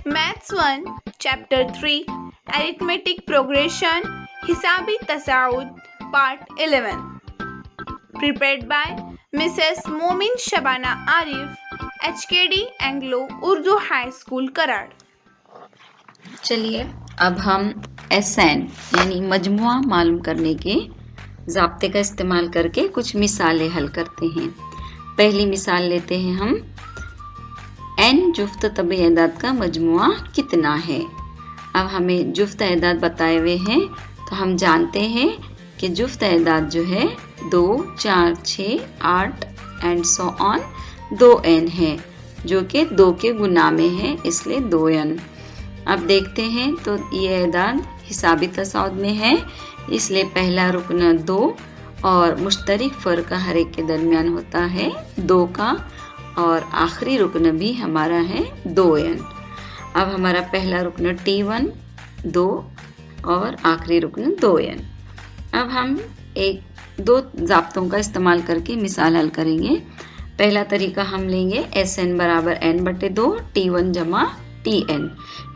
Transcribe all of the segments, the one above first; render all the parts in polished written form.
Maths 1, Chapter 3, Arithmetic Progression, Hisabi Tasaud, Part 11. Prepared by Mrs. Momin Shabana Arif, HKD Anglo Urdu High School, Karad. चलिए अब हम SN यानी मजमुआ मालूम करने के ज़ाब्ते का इस्तेमाल करके कुछ मिसालें हल करते हैं। पहली मिसाल लेते हैं हम एन जुफ्त तबी एदाद का मजमुआ कितना है। अब हमें जुफ्त एदाद बताए हुए हैं तो हम जानते हैं कि जुफ्त एदाद जो है 2, 4, 6, 8 एंड सो ऑन 2n है जो कि 2 के गुना में है, इसलिए 2n। अब देखते हैं तो ये एदाद हिसाबी तसाउद में है, इसलिए पहला रुकन 2 और मुश्तरिक फ़र्क हर एक के दरमियान होता है 2 का, और आखिरी रुकन भी हमारा है 2n। अब हमारा पहला रुकन T1 2 और आखिरी रुकन 2n। अब हम दो ज़ाब्तों का इस्तेमाल करके मिसाल हल करेंगे। पहला तरीका हम लेंगे SN बराबर n/2 T1 जमा Tn,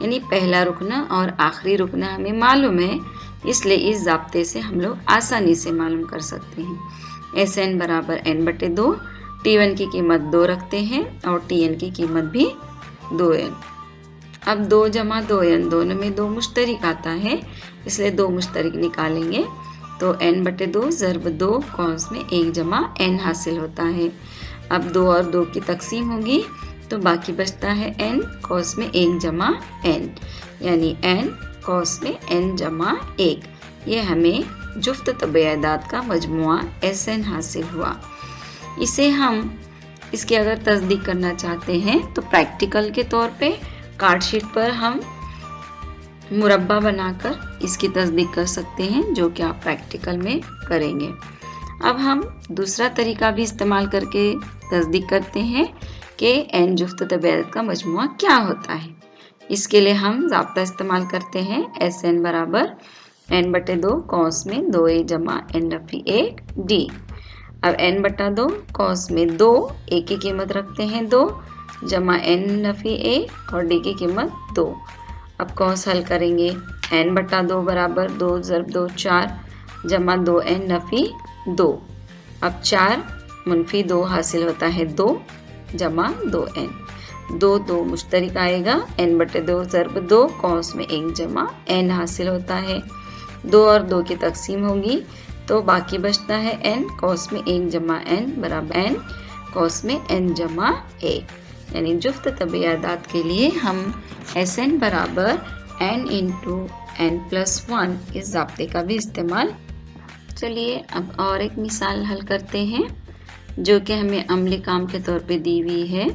यानी पहला रुकना और आखिरी रुकना हमें मालूम है, इसलिए इस ज़ाब्ते से हम लोग आसानी से मालूम कर सकते हैं। SN बराबर n/2, T1 की कीमत 2 रखते हैं और Tn की कीमत भी 2n। अब 2 जमा 2n दोनों में 2 मुश्तरिक आता है, इसलिए 2 मुश्तरिक निकालेंगे तो n/2 ज़र्ब 2 कौंस में 1 जमा n हासिल होता है। अब 2 और 2 की तकसीम होगी तो बाकी बचता है n कौंस में 1 जमा n, यानी n कौंस में n जमा 1। ये हमें जुफ्त तबी एदाद का मजमुआ SN हासिल हुआ। इसे हम इसकी अगर तस्दीक करना चाहते हैं तो प्रैक्टिकल के तौर पे कार्ड शीट पर हम मुरब्बा बनाकर इसकी तस्दीक कर सकते हैं, जो कि आप प्रैक्टिकल में करेंगे। अब हम दूसरा तरीका भी इस्तेमाल करके तस्दीक करते हैं कि n जुफ्त तबी एदाद का मजमुआ क्या होता है। इसके लिए हम ज़ाब्ता इस्तेमाल करते हैं SN बराबर n/2 कौंस में 2a जमा n-1 d। अब n/2 कौंस में 2 a की कीमत रखते हैं 2 जमा n-a और d की कीमत 2। अब कौंस हल करेंगे n/2 बराबर 2 ज़र्ब 2 4 जमा 2n-2। अब 4 मुनफी 2 हासिल होता है 2 जमा 2n। 2 मुश्तरिक आएगा, n/2 ज़र्ब 2 कौंस में 1 जमा n हासिल होता है। 2 और 2 की तकसीम होगी तो बाकी बचता है n कौंस में 1 जमा n बराबर n कौंस में n जमा 1, यानी जुफ्त तबी एदाद के लिए हम SN बराबर n इंटू n+1 इस ज़ाब्ते का भी इस्तेमाल। चलिए अब और एक मिसाल हल करते हैं जो कि हमें अमली काम के तौर पे दी हुई है।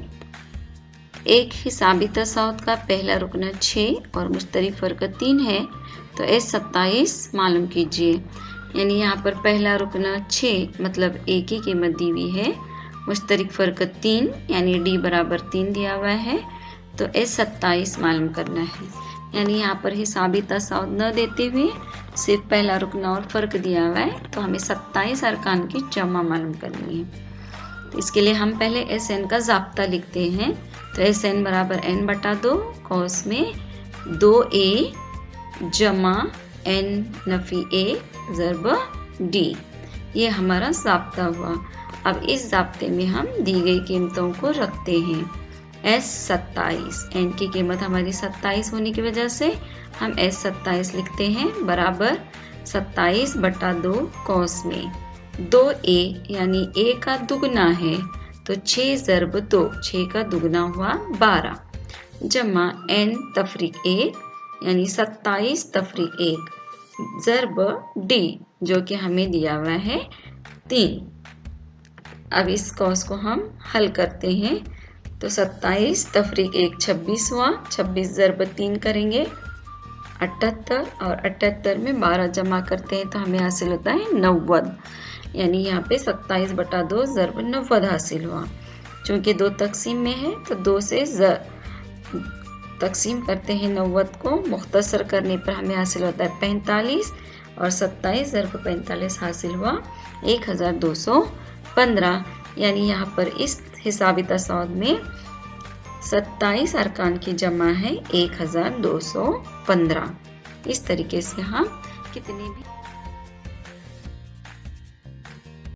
एक हिसाबी तसाउद का पहला रुकना 6 और मुश्तरिक फ़र्क 3 है, तो S27 मालूम कीजिए। यानी यहाँ पर पहला रुकना 6 मतलब A की कीमत दी हुई है, मुश्तरिक फ़र्क 3 यानी D बराबर 3 दिया हुआ है, तो S27 मालूम करना है। यानी यहाँ पर हिसाबी तसाउद न देते हुए सिर्फ पहला रुकना और फ़र्क दिया हुआ है, तो हमें 27 अरकान की जमा मालूम करनी है। तो इसके लिए हम पहले SN का ज़ाब्ता लिखते हैं, तो SN बराबर n/2 कौंस में 2a जमा n-a ज़र्ब d। ये हमारा ज़ाब्ता हुआ। अब इस ज़ाब्ते में हम दी गई कीमतों को रखते हैं। S27 n की कीमत हमारी 27 होने की वजह से हम S27 लिखते हैं बराबर 27/2 कौंस में 2a यानी a का दुगना है तो 6 ज़र्ब 2 6 का दुगना हुआ 12 जमा n-1 यानी 27/1 ज़र्ब d जो कि हमें दिया हुआ है 3। अब इस कौस को हम हल करते हैं तो 27/1 26 हुआ, 26 ज़र्ब 3 करेंगे 78 और 78 में 12 जमा करते हैं तो हमें हासिल होता है 90, यानी यहाँ पे 27/2 ज़र्ब 90 हासिल हुआ। चूँकि 2 तकसीम में है तो 2 से तकसीम करते हैं 90 को, मुख्तसर करने पर हमें हासिल होता है 45 और 27 ज़र्ब 45 हासिल हुआ 1215। यानी यहाँ पर इस हिसाबी तसाउद में 27 अरकान की जमा है 1215। इस तरीके से हम कितने भी